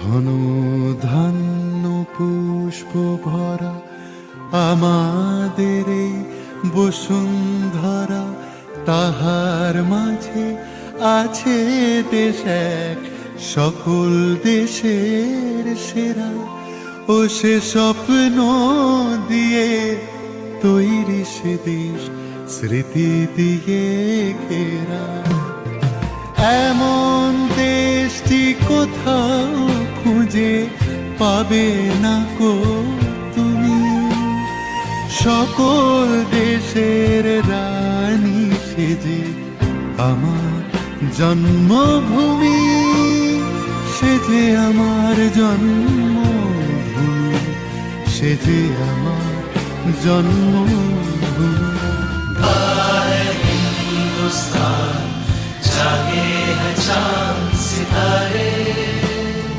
ঘন ধান্য পুষ্প ভরা আমাদের এই বসুন্ধরা, তাহার মাঝে আছে দেশ এক, সকল দেশের সেরা। ও সে স্বপ্ন দিয়ে তৈরি সে দেশ, স্মৃতি দিয়ে ঘেরা। এমন দেশটি কোথাও খুঁজে পাবে না কো তুমি, সকল দেশের রানী সেজে আমার জন্মভূমি, সেজে আমার জন্মভূমি, সেজে আমার জন্মভূমি। हिंदुस्तान जागे हैं चांद सितारे,